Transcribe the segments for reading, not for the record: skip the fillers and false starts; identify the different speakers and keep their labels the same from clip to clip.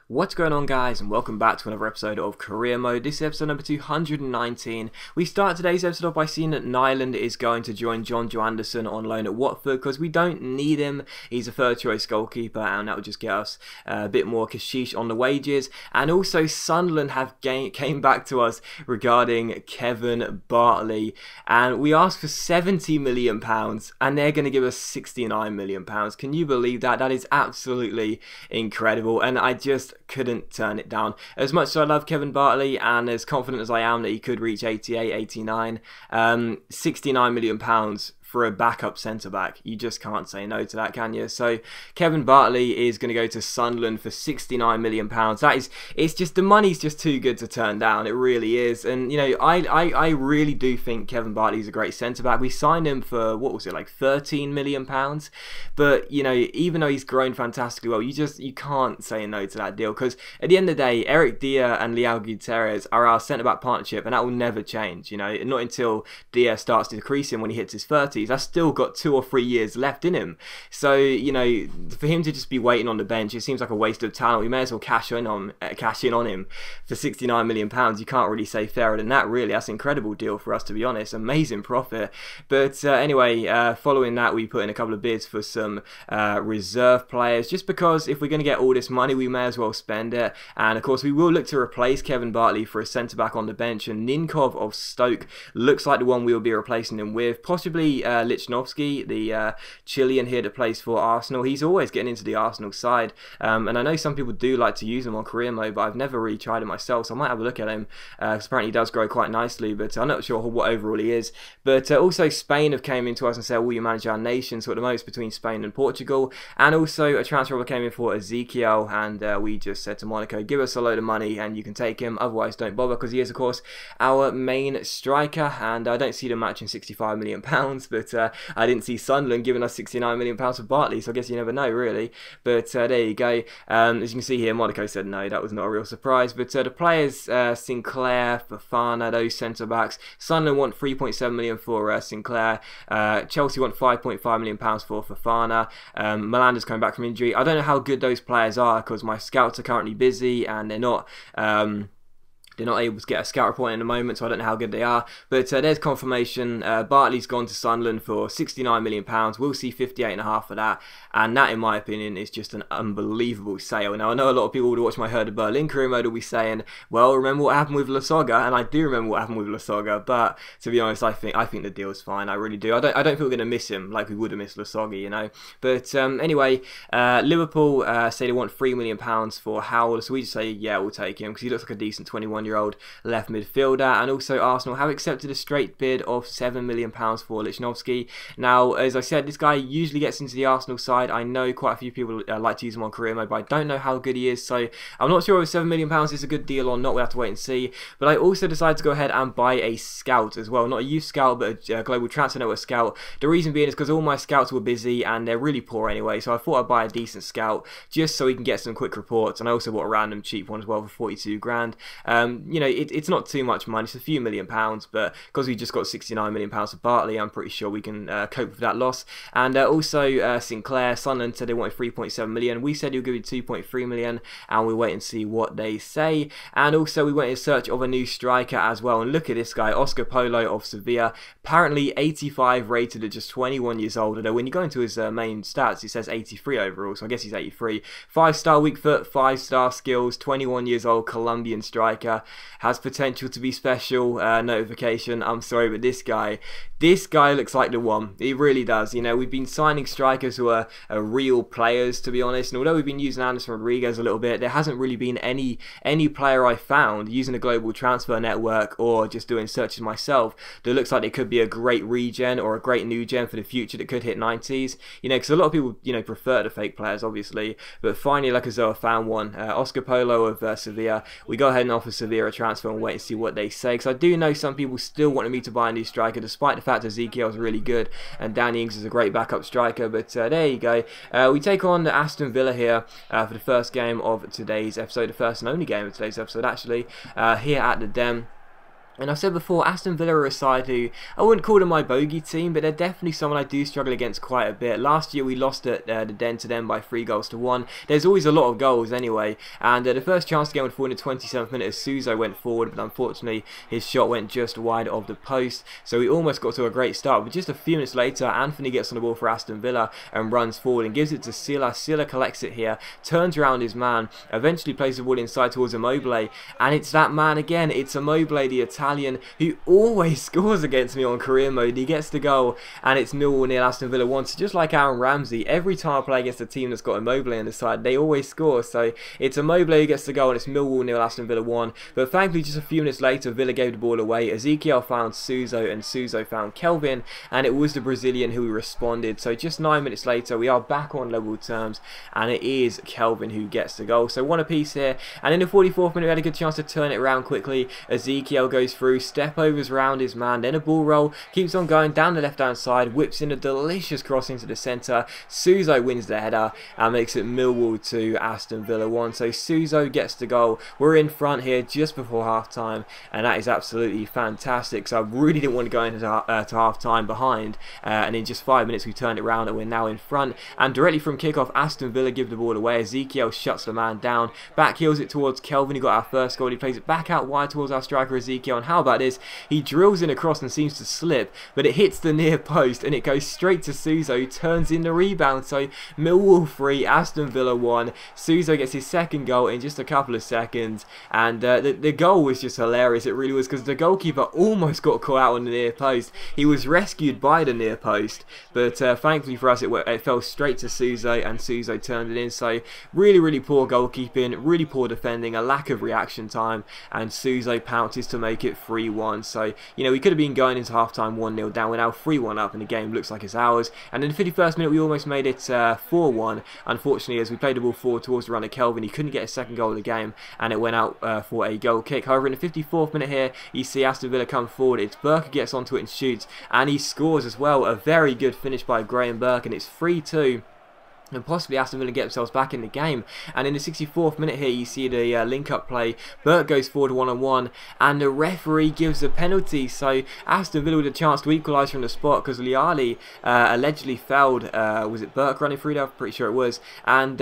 Speaker 1: What's going on, guys, and welcome back to another episode of Career Mode. This is episode number 219. We start today's episode off by seeing that Nyland is going to join John Joanderson on loan at Watford because we don't need him. He's a third choice goalkeeper and that will just get us a bit more cashish on the wages. And also Sunderland have came back to us regarding Kevin Bartley, and we asked for £70 million and they're going to give us £69 million. Can you believe that? That is absolutely incredible, and I just couldn't turn it down. As much as I love Kevin Bartley and as confident as I am that he could reach 88, 89, £69 million for a backup centre-back. You just can't say no to that, can you? So Kevin Bartley is going to go to Sunderland for £69 million. It's just, the money's just too good to turn down. It really is. And, you know, I really do think Kevin Bartley is a great centre-back. We signed him for, what was it, like £13 million? But, you know, even though he's grown fantastically well, you can't say no to that deal, because at the end of the day, Eric Dier and Leao Gutierrez are our centre-back partnership, and that will never change, you know, not until Dier starts decreasing when he hits his 30s. I've still got 2 or 3 years left in him. So, you know, for him to just be waiting on the bench, it seems like a waste of talent. We may as well cash in on him for £69 million. You can't really say fairer than that, really. That's an incredible deal for us, to be honest. Amazing profit. But anyway, following that, we put in a couple of bids for some reserve players, just because if we're going to get all this money, we may as well spend it. And of course, we will look to replace Kevin Bartley for a centre-back on the bench, and Ninkov of Stoke looks like the one we will be replacing him with. Possibly Lichnowsky, the Chilean here that plays for Arsenal. He's always getting into the Arsenal side, and I know some people do like to use him on career mode, but I've never really tried it myself, so I might have a look at him, because apparently he does grow quite nicely, but I'm not sure what overall he is. But also Spain have came into us and said, will you manage our nation? So at the moment it's between Spain and Portugal, and also a transfer came in for Ezekiel, and we just said to Monaco, give us a load of money and you can take him, otherwise don't bother, because he is of course our main striker, and I don't see them matching £65 million, but I didn't see Sunderland giving us £69 million for Bartley, so I guess you never know, really. But there you go. As you can see here, Monaco said no, that was not a real surprise. But the players, Sinclair, Fofana, those centre-backs, Sunderland want £3.7 million for Sinclair, Chelsea want £5.5 million for Fofana, Melander's coming back from injury. I don't know how good those players are, because my scouts are currently busy and they're not able to get a scout report in the moment, so I don't know how good they are. But there's confirmation. Bartley's gone to Sunderland for £69 million. We'll see 58.5 for that. And that, in my opinion, is just an unbelievable sale. Now, I know a lot of people who watch my Hertha Berlin career mode will be saying, well, remember what happened with Lasogga? And I do remember what happened with Lasogga. But to be honest, I think the deal's fine. I really do. I don't think we're going to miss him like we would have missed Lasogga, you know. But anyway, Liverpool say they want £3 million for Howell. So we just say, yeah, we'll take him, because he looks like a decent 21-year-old left midfielder. And also Arsenal have accepted a straight bid of £7 million for Lichnowsky. Now, as I said, this guy usually gets into the Arsenal side. I know quite a few people like to use him on career mode, but I don't know how good he is, so I'm not sure if £7 million is a good deal or not. We'll have to wait and see. But I also decided to go ahead and buy a scout as well, not a youth scout, but a global transfer network scout. The reason being is because all my scouts were busy and they're really poor anyway, so I thought I'd buy a decent scout just so we can get some quick reports. And I also bought a random cheap one as well for 42 grand. You know, it's not too much money, it's a few £1 million, but because we just got £69 million for Bartley, I'm pretty sure we can cope with that loss. And also Sinclair, Sunderland said they wanted £3.7 million. We said he'll give you £2.3 million, and we'll wait and see what they say. And also we went in search of a new striker as well, and look at this guy, Oscar Polo of Sevilla, apparently 85 rated at just 21 years old, although when you go into his main stats it says 83 overall, so I guess he's 83. 5-star weak foot, 5-star skills, 21 years old, Colombian striker, has potential to be special. Notification, I'm sorry, but this guy looks like the one. He really does. You know, we've been signing strikers who are real players, to be honest, and although we've been using Anderson Rodriguez a little bit, there hasn't really been any player I found using a global transfer network or just doing searches myself that looks like they could be a great regen or a great new gen for the future that could hit 90s. You know, because a lot of people, you know, prefer the fake players, obviously, but finally, like as though I found one. Oscar Polo of Sevilla. We go ahead and offer Sevilla a transfer and wait and see what they say, because I do know some people still wanted me to buy a new striker, despite the fact Ezekiel is really good and Danny Ings is a great backup striker. But there you go. We take on Aston Villa here for the first game of today's episode, the first and only game of today's episode, actually, here at the Den. And I've said before, Aston Villa are a side who I wouldn't call them my bogey team, but they're definitely someone I do struggle against quite a bit. Last year we lost at the Den to them by 3-1. There's always a lot of goals anyway, and the first chance the game would fall in the 27th minute as Suso went forward, but unfortunately his shot went just wide of the post, so we almost got to a great start. But just a few minutes later, Anthony gets on the ball for Aston Villa and runs forward and gives it to Silla. Silla collects it here, turns around his man, eventually plays the ball inside towards Immobile, and it's that man again. It's Immobile, the Italian, who always scores against me on career mode. He gets the goal, and it's Millwall nil, Aston Villa 1. So just like Aaron Ramsey, every time I play against a team that's got Immobile on the side, they always score. So it's Immobile who gets the goal, and it's Millwall nil, Aston Villa 1. But thankfully, just a few minutes later, Villa gave the ball away. Ezekiel found Suso, and Suso found Kelvin, and it was the Brazilian who responded. So just 9 minutes later, we are back on level terms, and it is Kelvin who gets the goal. So one apiece here, and in the 44th minute, we had a good chance to turn it around quickly. Ezekiel goes through, step overs round his man, then a ball roll, keeps on going down the left hand side, whips in a delicious cross into the centre. Suso wins the header and makes it Millwall 2, Aston Villa 1. So Suso gets the goal. We're in front here just before half time, and that is absolutely fantastic. So I really didn't want to go into to half time behind, and in just 5 minutes we turned it around and we're now in front. And directly from kickoff, Aston Villa give the ball away. Ezekiel shuts the man down, back heels it towards Kelvin, who got our first goal. He plays it back out wide towards our striker Ezekiel, and how about this? He drills in across and seems to slip, but it hits the near post and it goes straight to Suso, who turns in the rebound. So Millwall 3, Aston Villa 1. Suso gets his second goal in just a couple of seconds, and the goal was just hilarious. It really was, because the goalkeeper almost got caught out on the near post. He was rescued by the near post, but thankfully for us it fell straight to Suso, and Suso turned it in. So really poor goalkeeping, really poor defending, a lack of reaction time, and Suso pounces to make it 3-1. So, you know, we could have been going into half-time 1-0 down. We're now 3-1 up, and the game looks like it's ours. And in the 51st minute, we almost made it 4-1. Unfortunately, as we played the ball forward towards the run of Kelvin, he couldn't get a second goal of the game, and it went out for a goal kick. However, in the 54th minute here, you see Aston Villa come forward. It's Burke who gets onto it and shoots, and he scores as well. A very good finish by Graham Burke, and it's 3-2. And possibly Aston Villa get themselves back in the game. And in the 64th minute here, you see the link-up play. Burke goes forward one-on-one, and the referee gives a penalty. So Aston Villa with a chance to equalise from the spot, because Liali allegedly fouled, was it Burke running through there? I'm pretty sure it was. And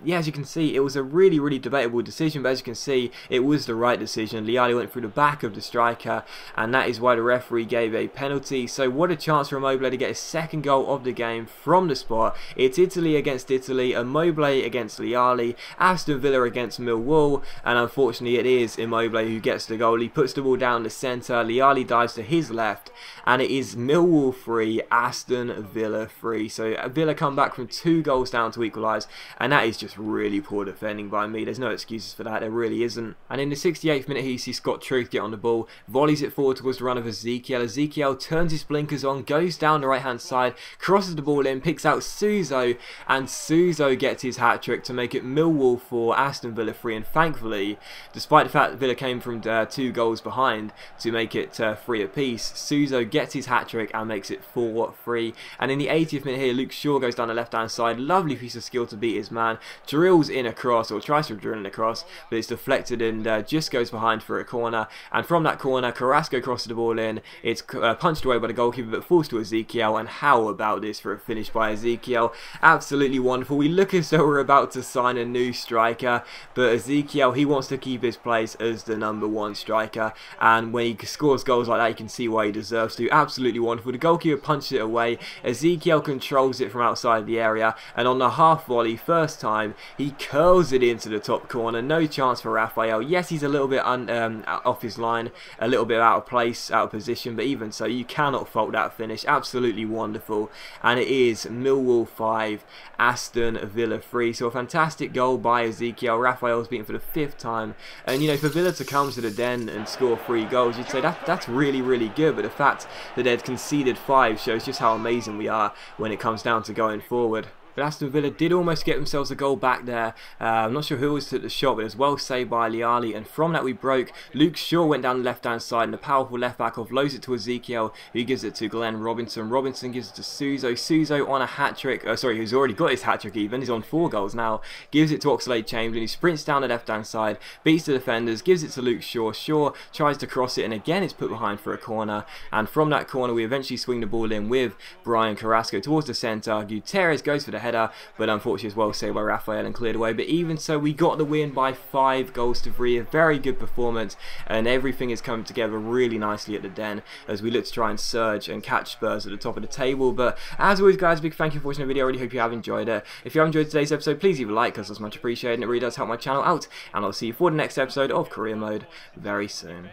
Speaker 1: yeah, as you can see, it was a really debatable decision, but as you can see, it was the right decision. Liali went through the back of the striker, and that is why the referee gave a penalty. So what a chance for Immobile to get his second goal of the game from the spot. It's Italy against Italy, Immobile against Liali, Aston Villa against Millwall, and unfortunately it is Immobile who gets the goal. He puts the ball down the centre, Liali dives to his left, and it is Millwall 3, Aston Villa 3. So Villa come back from 2 goals down to equalise, and that is just really poor defending by me. There's no excuses for that, there really isn't. And in the 68th minute here, you see Scott Truth get on the ball, volleys it forward towards the run of Ezekiel. Ezekiel turns his blinkers on, goes down the right hand side, crosses the ball in, picks out Suso, and Suso gets his hat-trick to make it Millwall 4, Aston Villa 3, and thankfully, despite the fact that Villa came from 2 goals behind to make it 3 apiece, Suso gets his hat-trick and makes it 4-3. And in the 80th minute here, Luke Shaw goes down the left-hand side, lovely piece of skill to beat his man, drills in a cross, or tries to drill in a cross, but it's deflected and just goes behind for a corner, and from that corner, Carrasco crosses the ball in, it's punched away by the goalkeeper, but falls to Ezekiel, and how about this for a finish by Ezekiel? Absolutely wonderful. We look as though we're about to sign a new striker, but Ezekiel, he wants to keep his place as the #1 striker, and when he scores goals like that, you can see why he deserves to. Absolutely wonderful. The goalkeeper punches it away, Ezekiel controls it from outside the area, and on the half volley, first time, he curls it into the top corner. No chance for Raphael. Yes, he's a little bit off his line, a little bit out of place, out of position, but even so, you cannot fault that finish. Absolutely wonderful. And it is Millwall 5, Aston Villa 3. So a fantastic goal by Ezekiel. Raphael's beaten for the 5th time, and you know, for Villa to come to the Den and score 3 goals, you'd say that's really good, but the fact that they'd conceded 5 shows just how amazing we are when it comes down to going forward. But Aston Villa did almost get themselves a goal back there. I'm not sure who was at the shot, but it was well saved by Liali. And from that we broke. Luke Shaw went down the left-hand side, and the powerful left-back offloads it to Ezekiel, who gives it to Glenn Robinson. Robinson gives it to Suso. Suso on a hat-trick. Sorry, who's already got his hat-trick even. He's on 4 goals now. Gives it to Oxlade-Chamberlain, who sprints down the left-hand side, beats the defenders, gives it to Luke Shaw. Shaw tries to cross it, and again it's put behind for a corner. And from that corner we eventually swing the ball in with Brian Carrasco towards the centre. Gutierrez goes for the header, but unfortunately it's well saved by Rafael and cleared away. But even so, we got the win by 5 goals to 3. A very good performance, and everything is coming together really nicely at the Den as we look to try and surge and catch Spurs at the top of the table. But as always guys, big thank you for watching the video. I really hope you have enjoyed it. If you have enjoyed today's episode, please leave a like, because that's much appreciated and it really does help my channel out. And I'll see you for the next episode of Career Mode very soon.